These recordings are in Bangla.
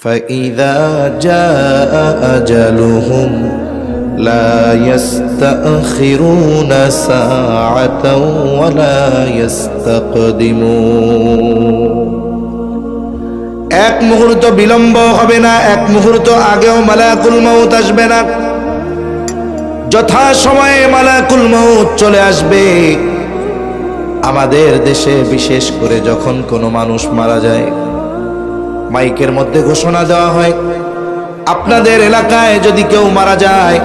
فإذا جاء أجلهم لا يستأخرون ساعة ولا يستقدمون। এক মুহূর্ত বিলম্ব হবে না, এক মুহূর্ত আগেও মালাকুল মউত আসবে না। যথা সময়ে মালাকুল মউত চলে আসবে। আমাদের দেশে বিশেষ করে যখন কোনো মানুষ মারা যায়, মাইকের মধ্যে ঘোষণা দেওয়া হয়, আপনাদের এলাকায় যদি কেউ মারা যায়,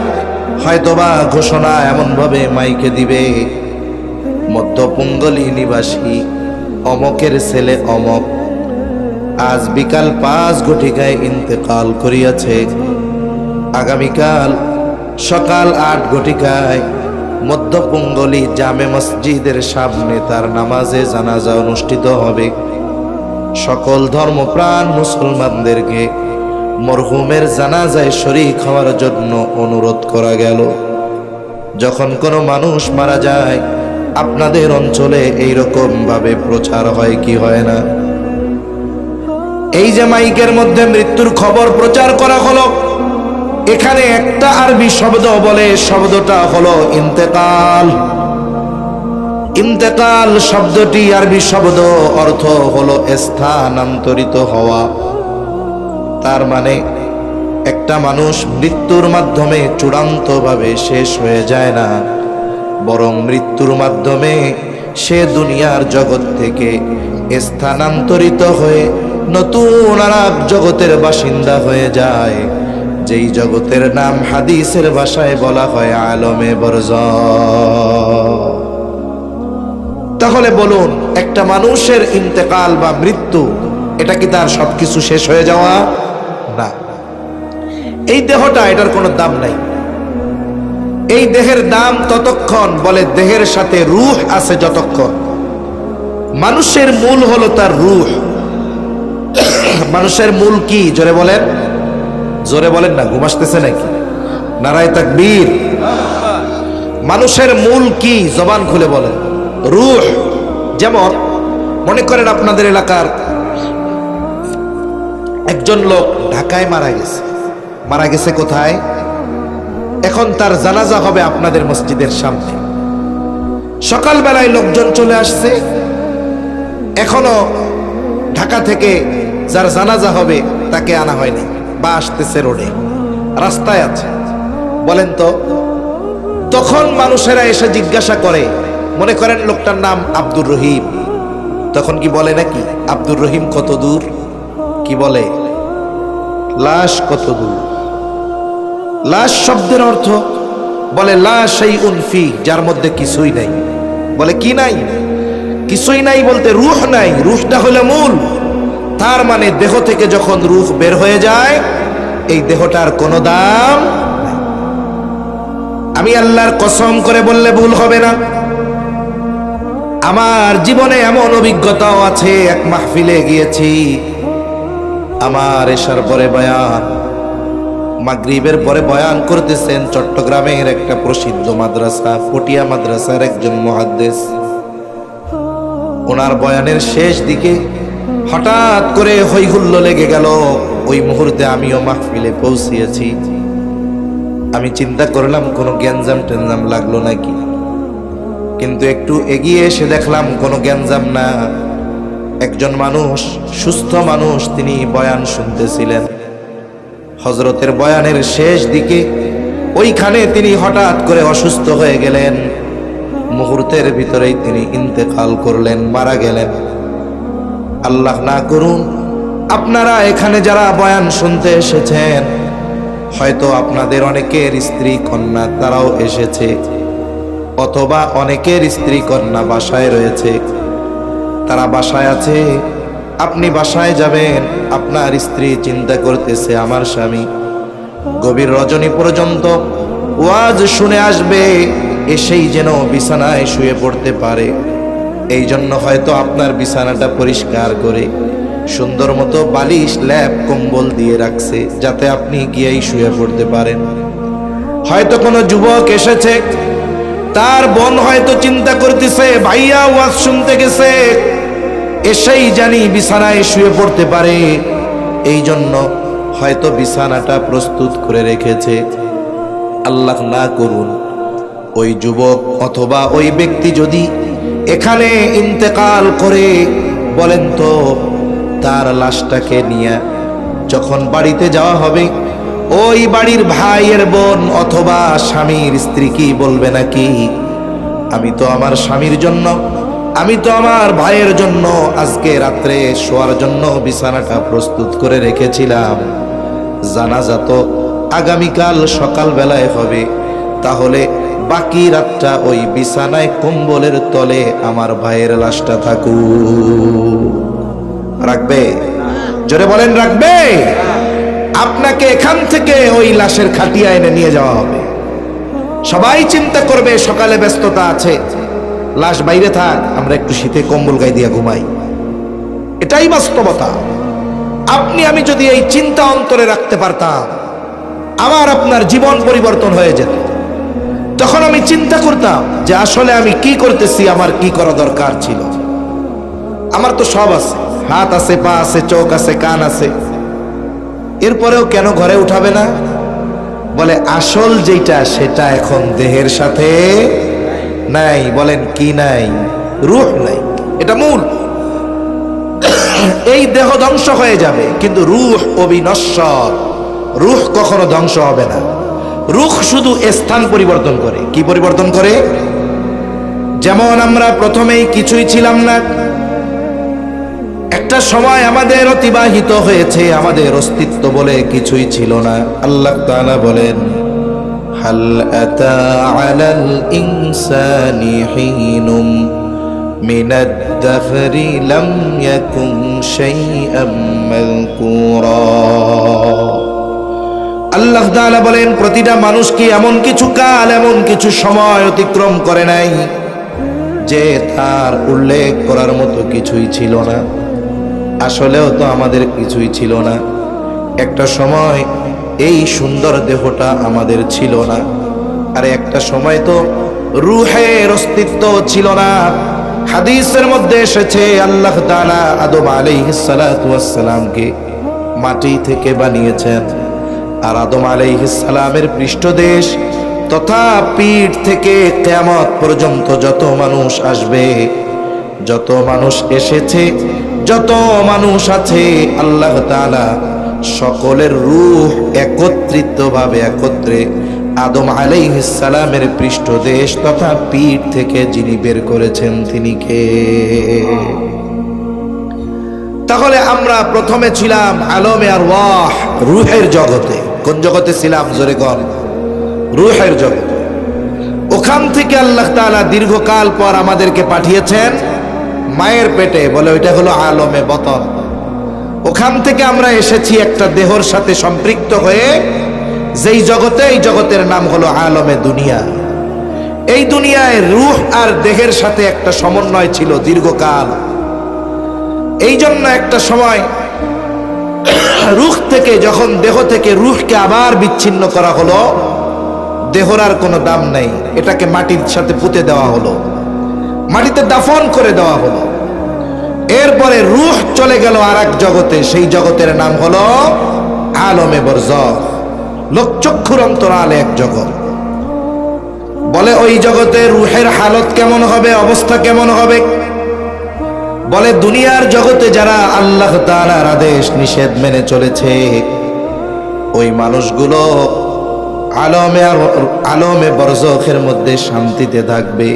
হয়তোবা ঘোষণা এমনভাবে মাইকে দিবে, মধ্যপঙ্গলী নিবাসী অমকের ছেলে অমক আজ বিকাল 5 ঘটিকায় ইন্তেকাল করিয়াছে। আগামীকাল সকাল 8 ঘটিকায় মধ্যপঙ্গলী জামে মসজিদের সামনে তার নামাজে জানাজা অনুষ্ঠিত হবে। সকল ধর্মপ্রাণ মুসলমানদেরকে মরহুমের জানাজায় শরীক হওয়ার জন্য অনুরোধ করা গেল। যখন কোনো মানুষ মারা যায়, আপনাদের অঞ্চলে এইরকম ভাবে প্রচার হয় কি হয় না? এই যে মাইকের মধ্যে মৃত্যুর খবর প্রচার করা হলো, এখানে একটা আরবি শব্দ বলে, শব্দটা হলো ইন্তেকাল। ইন্তেকাল শব্দটি আরবি শব্দ, অর্থ হলো স্থানান্তরিত হওয়া। তার মানে একটা মানুষ মৃত্যুর মাধ্যমে চূড়ান্তভাবে শেষ হয়ে যায় না, বরং মৃত্যুর মাধ্যমে সে দুনিয়ার জগৎ থেকে স্থানান্তরিত হয়ে নতুন আরেক জগতের বাসিন্দা হয়ে যায়, যেই জগতের নাম হাদিসের ভাষায় বলা হয় আলমে বরজাখ। তাহলে বলুন, একটা মানুষের ইন্তেকাল বা মৃত্যু, এটা কি তার সবকিছু শেষ হয়ে যাওয়া? না। এই দেহটা, এটার কোনো দাম নাই। এই দেহের দাম ততক্ষণ, বলে দেহের সাথে রূহ আছে যতক্ষণ। মানুষের মূল হলো তার রূহ। মানুষের মূল কি? জোরে বলেন, জোরে বলেন না, ঘুম আসতেছে নাকি? নারায়ে তাকবীর। মানুষের মূল কি? জবান খুলে বলেন, রূহ। যেমন মনে করেন আপনাদের এলাকার একজন লোক ঢাকায় মারা গেছে। মারা গেছে কোথায়? এখন তার জানাজা হবে আপনাদের মসজিদের সামনে। সকালবেলায় লোকজন চলে আসছে, এখনো ঢাকা থেকে যার জানাজা হবে তাকে আনা হয়নি, বা আসতেছে, রোডে রাস্তায় আছে। বলেন তো, তখন মানুষেরা এসে জিজ্ঞাসা করে, মনে করেন লোকটার নাম আব্দুর রহিম, তখন কি বলে নাকি আব্দুর রহিম কত দূর? কি বলে? লাশ কত দূর। লাশ শব্দের অর্থ বলে লা শাইউন ফি, যার মধ্যে কিছুই নাই। বলে কি নাই? কিছুই নাই বলতে রূহ নাই। রূহটা হলো মূল। তার মানে দেহ থেকে যখন রূহ বের হয়ে যায়, এই দেহটার কোনো দাম নাই। আমি আল্লাহর কসম করে বললে ভুল হবে না, আমার জীবনে এমন অভিজ্ঞতাও আছে। এক মাহফিলে গিয়েছি, আমার এশার পরে বয়ান, মাগরিবের পরে বয়ান করতেছেন চট্টগ্রামের একটা প্রসিদ্ধ মাদ্রাসা, পটিয়া মাদ্রাসার একজন মুহাদ্দিস। ওনার বয়ানের শেষ দিকে হঠাৎ করে হইহুল্লো লেগে গেল। ওই মুহূর্তে আমিও মাহফিলে পৌঁছিয়েছি। আমি চিন্তা করলাম কোনো গ্যাঞ্জাম টেঞ্জাম লাগলো নাকি, কিন্তু একটু এগিয়ে এসে দেখলাম কোনো গ্যাঞ্জাম না। একজন মানুষ, সুস্থ মানুষ, তিনি বয়ান শুনতেছিলেন। হযরতের বয়ানের শেষ দিকে ওইখানে তিনি হঠাৎ করে অসুস্থ হয়ে গেলেন। মুহূর্তের ভিতরেই তিনি ইন্তেকাল করলেন, মারা গেলেন। আল্লাহ না করুন, আপনারা এখানে যারা বয়ান শুনতে এসেছেন, হয়তো আপনাদের অনেকের স্ত্রী কন্যা তারাও এসেছে, অথবা অনেকের স্ত্রী কন্যা বাসায় রয়েছে, তারা বাসায় আছে। আপনি বাসায় যাবেন, আপনার স্ত্রী চিন্তা করতেছে আমার স্বামী গভীর রজনী পর্যন্ত ওয়াজ শুনে আসবে, এসেই যেন বিছানায় শুয়ে পড়তে পারে। এই জন্য হয়তো আপনার বিছানাটা পরিষ্কার করে সুন্দর মতো বালিশ, ল্যাপ, কম্বল দিয়ে রাখছে, যাতে আপনি গিয়েই শুয়ে পড়তে পারেন। হয়তো কোনো যুবক এসেছে, তার বোন হয়তো চিন্তা করতেছে ভাইয়া ওয়াজ শুনতে গেছে, এসেই জানি বিছানায় শুয়ে পড়তে পারে। এই জন্য হয়তো বিছানাটা প্রস্তুত করে রেখেছে। আল্লাহ না করুন ওই যুবক অথবা ওই ব্যক্তি যদি এখানে ইন্তেকাল করে, বলেন তো তার লাশটাকে নিয়ে যখন বাড়িতে যাওয়া হবে, ওই বাড়ির ভাইয়ের বোন অথবা স্বামীর স্ত্রী কি বলবে নাকি, আমি তো আমার স্বামীর জন্য, আমি তো আমার ভাইয়ের জন্য আজকে রাত্রে শোয়ার জন্য বিছানাটা প্রস্তুত করে রেখেছিলাম, জানাজা তো আগামীকাল সকাল বেলায় হবে, তাহলে বাকি রাতটা ওই বিছানায় কম্বলের তলে আমার ভাইয়ের লাশটা থাকুক। রাখবে? জোরে বলেন রাখবে? আপনাকে এখান থেকে ওই লাশের খাটিয়া এনে নিয়ে যাওয়া হবে। সবাই চিন্তা করবে সকালে ব্যস্ততা আছে, লাশ বাইরে থাক, আমরা একটু শীতে কম্বল গায়ে দিয়ে ঘুমাই। এটাই বাস্তবতা। আপনি আমি যদি এই চিন্তা অন্তরে রাখতে পারতাম, আমার আপনার জীবন পরিবর্তন হয়ে যেত। তখন আমি চিন্তা করতাম যে আসলে আমি কি করতেছি, আমার কি করা দরকার ছিল। আমার তো সব আছে, হাত আছে, পা আছে, চোখ আছে, কান আছে, এরপরেও কেন ঘরে উঠাবে না? বলে আসল যেটা সেটা এখন দেহের সাথে নাই। বলেন কি নাই? রূহ নাই, এটা মূল। এই দেহ ধ্বংস হয়ে যাবে কিন্তু রূহ অবিনশ্বর, রূহ কখনো ধ্বংস হবে না। রূহ শুধু স্থান পরিবর্তন করে। কি পরিবর্তন করে? যেমন আমরা প্রথমেই কিছুই ছিলাম না, একটা সময় আমাদের অতিবাহিত হয়েছে, আমাদের অস্তিত্ব বলে কিছুই ছিল না। আল্লাহ তাআলা বলেন, হাল আতা আলাল ইনসানি হিনুম মিনাদ দাহরি লাম ইয়াকুন শাইআম মাযকুরা। আল্লাহ তাআলা বলেন, প্রতিটা মানুষ কি এমন কিছু কাল, এমন কিছু সময় অতিক্রম করে নাই যে তার উল্লেখ করার মতো কিছুই ছিল না? আসলেও তো আমাদের কিছুই ছিল না। একটা সময় এই সুন্দর দেহটা আমাদের ছিল না, আর একটা সময় তো রূহের অস্তিত্ব ছিল না। হাদিসের মধ্যে এসেছে আল্লাহ তাআলা আদম আলাইহিস সালাতু ওয়াস সালামকে মাটি থেকে বানিয়েছেন, আর আদম আলাইহিস সালামের পৃষ্ঠদেশ তথা পিঠ থেকে কিয়ামত পর্যন্ত যত মানুষ আসবে, যত মানুষ এসেছে, যত মানুষ আছে, আল্লাহ তাআলা সকলের রূহ একত্রিতভাবে একত্রে আদম আলাইহিস সালামের পৃষ্ঠদেশ তথা পিঠ থেকে যিনি বের করেছেন তিনি কে? তাহলে আমরা প্রথমে ছিলাম আলমে আরওয়াহ, রূহের জগতে। কোন জগতে ছিলাম? জোরে কোন? রূহের জগতে। ওখান থেকে আল্লাহ তাআলা দীর্ঘকাল পর আমাদেরকে পাঠিয়েছেন মায়ের পেটে, বলে ওইটা হলো আলমে বতন। ওখান থেকে আমরা এসেছি একটা দেহর সাথে সম্পৃক্ত হয়ে, যেই জগতে, এই জগতের নাম হলো আলমে দুনিয়া। এই দুনিয়ায় রূহ আর দেহের সাথে একটা সমন্বয় ছিল দীর্ঘকাল। এই জন্য একটা সময় রূহ থেকে, যখন দেহ থেকে রূহকে আবার বিচ্ছিন্ন করা হলো, দেহর আর কোনো দাম নাই, এটাকে মাটির সাথে পুঁতে দেওয়া হলো, মাটিতে দাফন করে দেওয়া হলো। এরপরে রূহ চলে গেল আর এক জগতে, সেই জগতের নাম হলো আলমে বরজখ, লোকচক্ষুর অন্তরালে এক জগৎ। বলে ওই জগতে রূহের হালত কেমন হবে, অবস্থা কেমন হবে? বলে দুনিয়ার জগতে যারা আল্লাহ তাআলার আদেশ নিষেধ মেনে চলেছে, ওই মানুষগুলো আলমে বরজখের মধ্যে শান্তিতে থাকবে।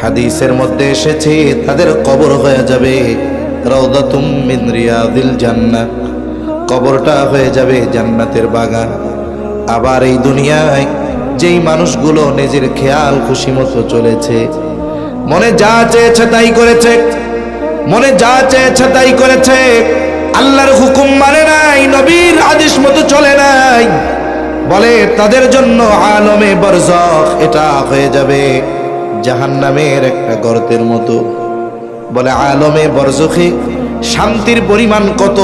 হাদিসের মধ্যে এসেছে তাদের কবর হয়ে যাবে রাউদাতুম মিন রিয়াদিল জান্নাহ, কবরটা হয়ে যাবে জান্নাতের বাগান। আবার এই দুনিয়ায় যেই মানুষগুলো নিজের খেয়াল খুশি মতো চলেছে, মনে যা চেয়েছে তাই করেছে, মনে যা চেয়েছে তাই করেছে, আল্লাহর হুকুম মানে নাই, নবীর আদেশ মতো চলে নাই, বলে তাদের জন্য আলমে বরজখ এটা হয়ে যাবে জাহান্নামের একটা গর্তের মতো। বলে আলমে বরজখে শান্তির পরিমাণ কত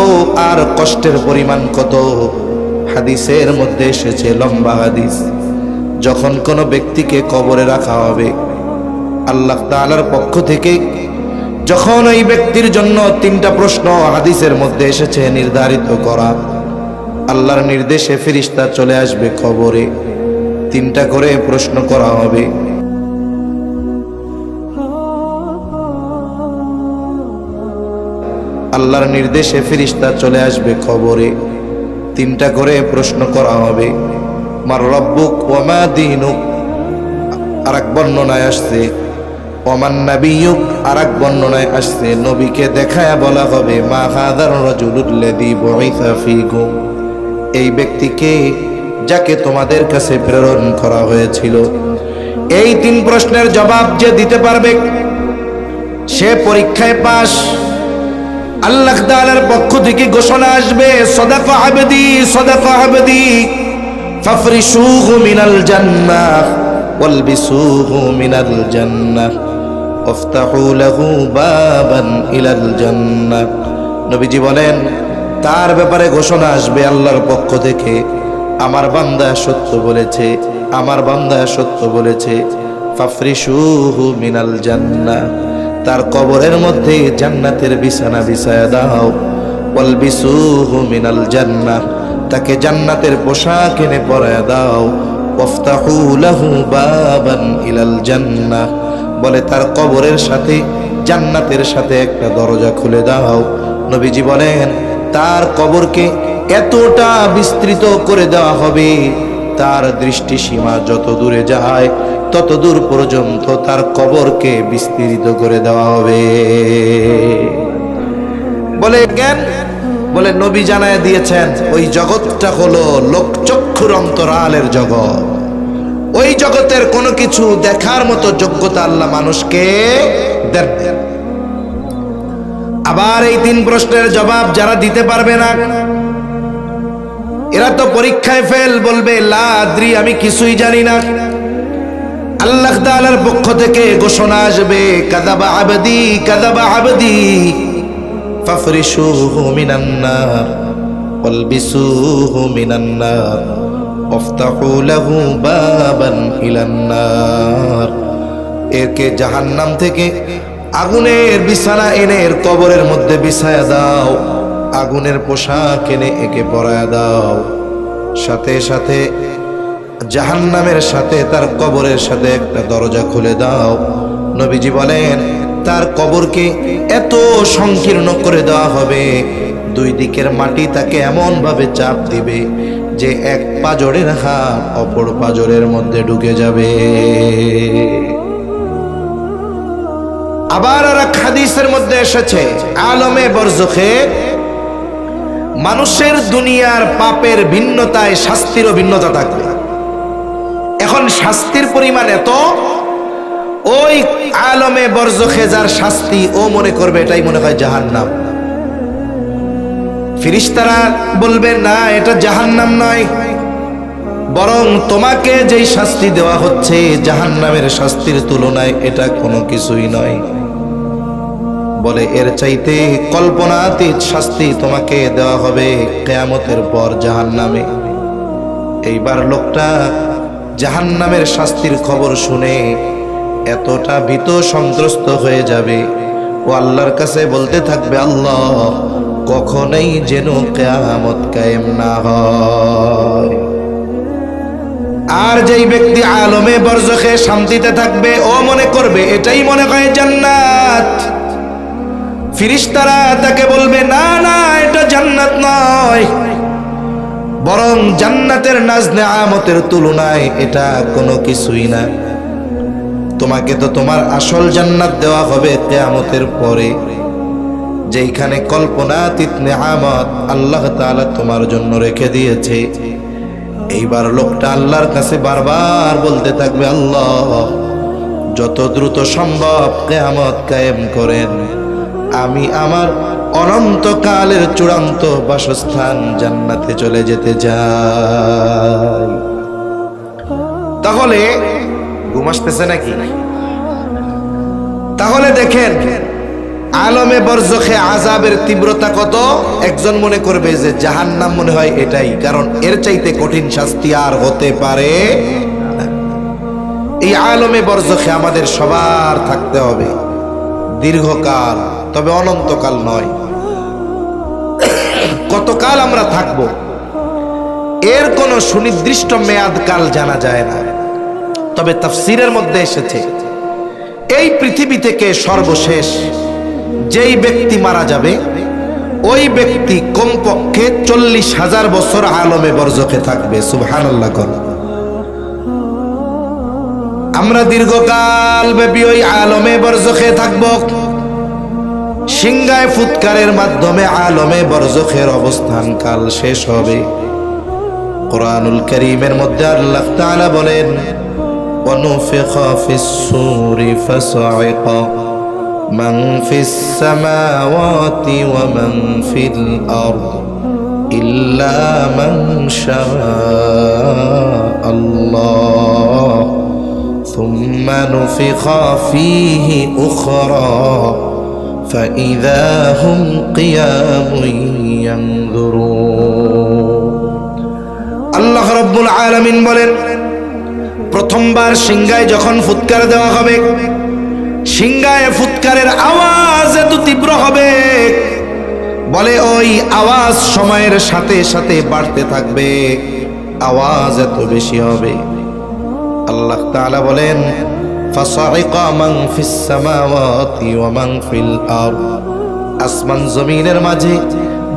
আর কষ্টের পরিমাণ কত। হাদিসের মধ্যে এসেছে, লম্বা হাদিস, যখন কোনো ব্যক্তিকে কবরে রাখা হবে, আল্লাহ তাআলার পক্ষ থেকে যখন ওই ব্যক্তির জন্য তিনটা প্রশ্ন হাদিসের মধ্যে এসেছে নির্ধারিত করা। আল্লাহর নির্দেশে ফেরেশতা চলে আসবে কবরে, 3টা করে প্রশ্ন করা হবে। আল্লাহর নির্দেশে ফেরেশতা চলে আসবে কবরে, 3টা করে প্রশ্ন করা হবে। মার রব্বুক ওয়া মা দীনুক, আরেক বর্ণনায় আসছে ওমান নাবিয়ুক, আরেক বর্ণনায় আসছে নবীকে দেখায়া বলা হবে মা হাযার রাজুলুল্লাযী বুইসা ফীকুম, এই ব্যক্তিকে যাকে তোমাদের কাছে প্রেরণ করা হয়েছিল। এই 3 প্রশ্নের জবাব যে দিতে পারবে সে পরীক্ষায় পাস। আল্লাহ তাআলার পক্ষ থেকে ঘোষণা আসবে সাদাকা আবদি সাদাকা আবদি ফাফরিশুহু মিনাল জান্নাহ ওয়ালবিসুহু মিনাল জান্নাহ ওয়াফতাহু লাহু বাবান ইলাল জান্নাহ। নবীজি বলেন তার ব্যাপারে ঘোষণা আসবে আল্লাহর পক্ষ থেকে, আমার বান্দা সত্য বলেছে, আমার বান্দা সত্য বলেছে। ফাফরিশুহু মিনাল জান্নাহ, তার কবরের মধ্যে জান্নাতের বিছানা বিছায়া দাও। ওয়ালবিসুহু মিনাল জান্নাহ, তাকে জান্নাতের পোশাক এনে পরায়া দাও। ওয়াফতাহু লাহু বাবান ইলাল জান্নাহ, বলে তার কবরের সাথে জান্নাতের সাথে একটা দরজা খুলে দাও। নবীজি বলেন তার কবরকে এতটা বিস্তৃত করে দেওয়া হবে, তার দৃষ্টিসীমা যত দূরে যায় তত দূর পর্যন্ত তার কবরকে বিস্তৃত করে দেওয়া হবে। বলে জ্ঞান, বলে নবী জানায় দিয়েছেন ওই জগৎটা হলো লোকচক্ষুর অন্তরালের জগৎ। ওই জগতের কোনো কিছু দেখার মতো যোগ্যতা আল্লাহ মানুষকে দেন। আবার এই 3 প্রশ্নের জবাব যারা দিতে পারবে না এরা তো পরীক্ষায় ফেল, বলবে লা আদ্রি, আমি কিছুই জানি না। আল্লাহ তাআলার পক্ষ থেকে ঘোষণা আসবে কাযাবা আবদি কাযাবা আবদি ফাফরিশুহু মিনান নার ওয়ালবিসুহু মিনান নার ওয়াফতাহু লাহু বাবান ইলান নার। একে জাহান্নাম থেকে আগুনের বিছানা এনে এর কবরের মধ্যে বিছায়া দাও, আগুনের পোশাক এনে একে পরায়া দাও। সাথে সাথে জাহান্নামের সাথে তার কবরের সাথে একটা দরজা খুলে দাও। নবীজি বলেন তার কবরকে এত সংকীর্ণ করে দেওয়া হবে, 2 দিকের মাটি তাকে এমন ভাবে চাপ দিবে যে এক পাজরের হাত অপর পাজরের মধ্যে ঢুকে যাবে। আবার আর এক হাদিসের মধ্যে এসেছে আলমে বরজখে মানুষের দুনিয়ার পাপের ভিন্নতায় শাস্তিরও ভিন্নতা থাকবে। এখন শাস্তির পরিমাণ এত, ওই আলমে বরজখে যার শাস্তি ও মনে করবে এটাই মনে হয় জাহান্নাম। ফেরেশতারা বলবে না এটা জাহান্নাম নয়, বরং তোমাকে যেই শাস্তি দেওয়া হচ্ছে জাহান্নামের শাস্তির তুলনায় এটা কোনো কিছুই নয়। বলে এর চাইতে কল্পনাতীত শাস্তি তোমাকে দেওয়া হবে কিয়ামতের পর জাহান্নামে। এইবার লোকটা জাহান্নামের শাস্তির খবর শুনে এতটা ভীত সন্ত্রস্ত হয়ে যাবে, ও আল্লাহর কাছে বলতে থাকবে আল্লাহ কখনোই যেন কিয়ামত কায়েম না হয়। আর যেই ব্যক্তি আলমে বরজখে শান্তিতে থাকবে ও মনে করবে এটাই মনে হয় জান্নাত। ফেরেশতারা তাকে বলবে না না এটা জান্নাত নয়, বরং জান্নাতের নাজ নেয়ামতের তুলনায় এটা কোনো কিছুই না। তোমাকে তো তোমার আসল জান্নাত দেওয়া হবে কিয়ামতের পরে, যেখানে কল্পনাতীত নেয়ামত আল্লাহ তাআলা তোমার জন্য রেখে দিয়েছে। এইবার লোকটা আল্লাহর কাছে বারবার বলতে থাকবে আল্লাহ যত দ্রুত সম্ভব কিয়ামত কায়েম করেন, আমি আমার অনন্তকালের চূড়ান্ত বাসস্থান জান্নাতে চলে যেতে চাই। তাহলে ঘুম আসতেছে নাকি? তাহলে দেখেন আলমে বরজখে আযাবের তীব্রতা কত। একজন মনে করবে যে জাহান্নাম মনে হয় এটাই, কারণ এর চাইতে কঠিন শাস্তি আর হতে পারে না। এই আলমে বরজখে আমাদের সবার থাকতে হবে দীর্ঘকাল, তবে অনন্তকাল নয়। কতকাল আমরা থাকবো এর কোনো সুনির্দিষ্ট মেয়াদ কাল জানা যায় না। তবে তাফসীরের মধ্যে এসেছে এই পৃথিবী থেকে সর্বশেষ যেই ব্যক্তি মারা যাবে ওই ব্যক্তি কমপক্ষে 40,000 বছর আলমে বরজখে থাকবে। সুবহানাল্লাহ। আমরা দীর্ঘকাল ব্যাপী ওই আলমে বরজখে থাকব। সিংহায় ফুৎকারের মাধ্যমে আলমে বরজখের অবস্থান কাল শেষ হবে। কুরআনুল কারীমের মধ্যে আল্লাহ তাআলা বলেন, ওয়ানুফিখা ফিস-সূরি ফাসা'iqa মান ফিস-সামাওয়াতি ওয়া মান ফিল আরদ ইল্লা মান শাআল্লাহ সুম্মা নুফিখা ফীহি উখরা ফাইযা হুম কিয়ামুন ইয়ানযুরুন। আল্লাহ রাব্বুল আলামিন বলেন, প্রথমবার সিংহায় যখন ফুৎকার দেওয়া হবে, সিংহায় ফুৎকারের আওয়াজ এত তীব্র হবে, বলে ওই আওয়াজ সময়ের সাথে সাথে বাড়তে থাকবে, আওয়াজ এত বেশি হবে। আল্লাহ তাআলা বলেন, ফাসা'iqa মান ফিস সামাওয়াতি ওয়া মান ফিল আরদ, আসমান জমিনের মাঝে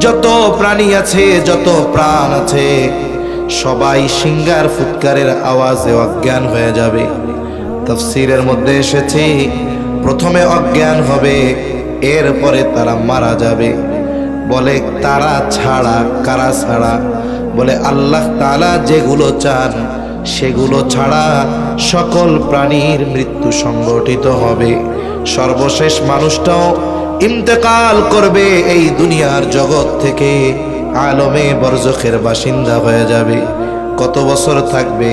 যত প্রাণী আছে, যত প্রাণ আছে, সবাই সিংহার ফুৎকারের আওয়াজে অজ্ঞান হয়ে যাবে। তাফসীরের মধ্যে এসেছে প্রথমে অজ্ঞান হবে, এরপরে তারা মারা যাবে। বলে তারা ছাড়া, কারা ছাড়া? বলে আল্লাহ তাআলা যেগুলো চান সেগুলো ছাড়া সকল প্রাণীর মৃত্যু সংঘটিত হবে। সর্বশেষ মানুষটাও ইন্তেকাল করবে, এই দুনিয়ার জগৎ থেকে আলমে বরজখের বাসিন্দা হয়ে যাবে। কত বছর থাকবে?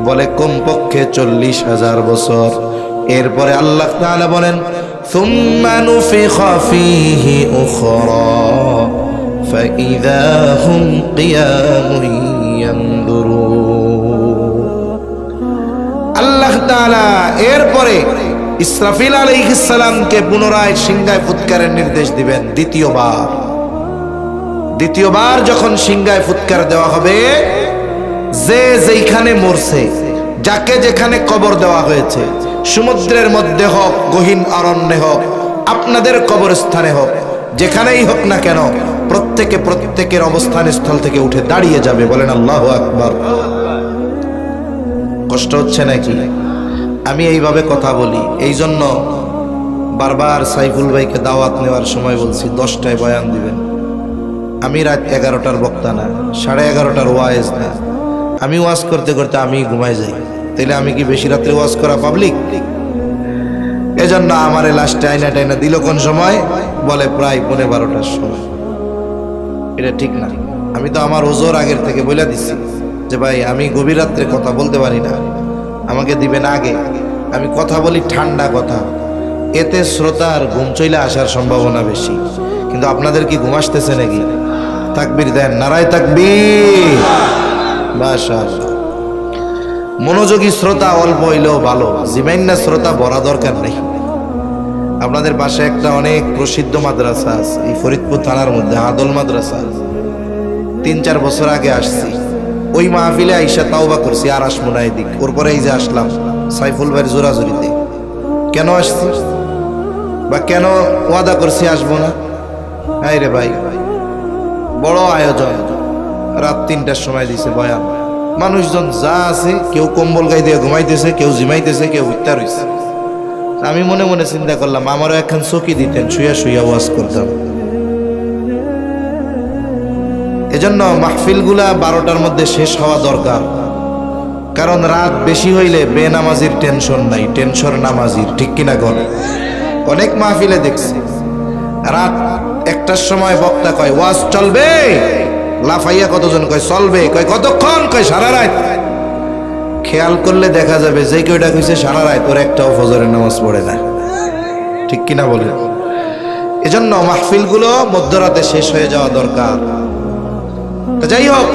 বলে কমপক্ষে 40,000 বছর। এরপরে আল্লাহ তাআলা বলেন, সুম্মা নুফিখা ফীহি উখরা ফাইযা হুম কিয়ামুন ইয়ানযুরুন। আল্লাহ তাআলা এরপরে ইসরাফিল আলাইহিস সালামকে পুনরায় সিংহায় ফুৎকারের নির্দেশ দিবেন। দ্বিতীয়বার যখন সিংহায় ফুৎকার দেওয়া হবে, যে যেখানে মরছে, যাকে যেখানে কবর দেওয়া হয়েছে, সমুদ্রের মধ্যে হোক, গহীন অরণ্যে হোক, আপনাদের কবরস্থানে হোক, যেখানেই হোক না কেন, প্রত্যেকের অবস্থান স্থল থেকে উঠে দাঁড়িয়ে যাবে। বলেন আল্লাহু আকবার। কষ্ট হচ্ছে নাকি? আমি এইভাবে কথা বলি, এই জন্য বারবার সাইফুল ভাইকে দাওয়াত নেওয়ার সময় বলছি 10টায় বয়ান দিবেন। আমি রাত 11টার বক্তা না, 11:30টার ওয়াজ না। আমি ওয়াজ করতে করতে আমি ঘুমাই যাই, তাইলে আমি কি বেশি রাত্রে ওয়াজ করা পাবলিক? এজন্য আমারে লাস্টে আইনা টাইনা দিল কোন সময়? বলে প্রায় 12:30টার সময়। এটা ঠিক না। আমি তো আমার ওজোর আগের থেকে বলে দিচ্ছি যে ভাই আমি গভীর রাত্রে কথা বলতে পারি না, আমাকে দিবেন আগে। আমি কথা বলি ঠান্ডা কথা, এতে শ্রোতার ঘুম চলে আসার সম্ভাবনা বেশি। কিন্তু আপনাদের কি ঘুম আসতেছে নাকি? তাকবীর দেন, নারায়ে তাকবীর। মাশাআল্লাহ। মনোযোগী শ্রোতা অল্প হইলেও ভালো, জিমাইন্না শ্রোতা বড় দরকার নেই। আপনাদের পাশে একটা অনেক প্রসিদ্ধ মাদ্রাসা আছে এই ফরিদপুর থানার মধ্যে, আদল মাদ্রাসা। 3-4 বছর আগে আসছি, ওই মাহফিলে আইসা তাওবা করছি, আর আসবো না এদিক। ওর পরে এই যে আসলাম সাইফুল ভাইয়ের জোরাজুরিতে। কেন আসছি বা কেন ওয়াদা করছি আসবো না? এই রে ভাই, বড় আয়োজন, রাত 3টার সময় দিছে বয়ান। মানুষজন যা আছে, কেউ কম্বল গায়ে দিয়ে ঘুমাইতেছে, কেউ জিমাইতেছে, কেউ উত্তার হইছে। আমি মনে মনে চিন্তা করলাম আমারও একখান চকি দিতেন, শুয়া শুয়া ওয়াজ করতাম। এজন্য মাহফিলগুলা 12টার মধ্যে শেষ হওয়া দরকার। কারণ রাত বেশি হইলে বেনামাজির টেনশন নাই, টেনশন নামাজির। ঠিক কিনা কর? অনেক মাহফিলে দেখছি রাত 1টার সময় বক্তা কয় ওয়াজ চলবে, লাফাইয়া কতজন কয় চলবে, কয় কতক্ষণ, কয় সারা রাত। খেয়াল করলে দেখা যাবে যে কয়টা কইছে সারা রাত, ওর একটাও ফজরের নামাজ পড়ে না। ঠিক কিনা বলে? এজন্য মাহফিলগুলো মধ্যরাতে শেষ হয়ে যাওয়া দরকার। যাই হোক,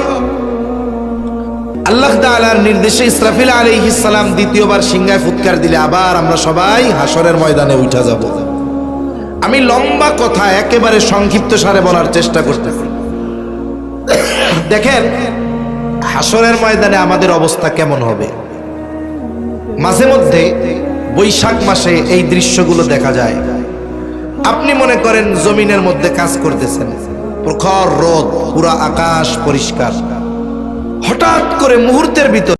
আল্লাহ তাআলার নির্দেশে ইসরাফিল আলাইহিস সালাম দ্বিতীয়বার সিংহায় ফুৎকার দিলে আবার আমরা সবাই হাসরের ময়দানে উঠা যাব। আমি লম্বা কথা একেবারে সংক্ষিপ্ত সারে বলার চেষ্টা করতেছি। দেখেন, হাসরের ময়দানে আমাদের অবস্থা কেমন হবে? মাঝে মধ্যে বৈশাখ মাসে এই দৃশ্যগুলো দেখা যায়। আপনি মনে করেন জমিনের মধ্যে কাজ করতেছেন, প্রখর রোদ, পুরা আকাশ পরিষ্কার, হঠাৎ করে মুহূর্তের ভিতর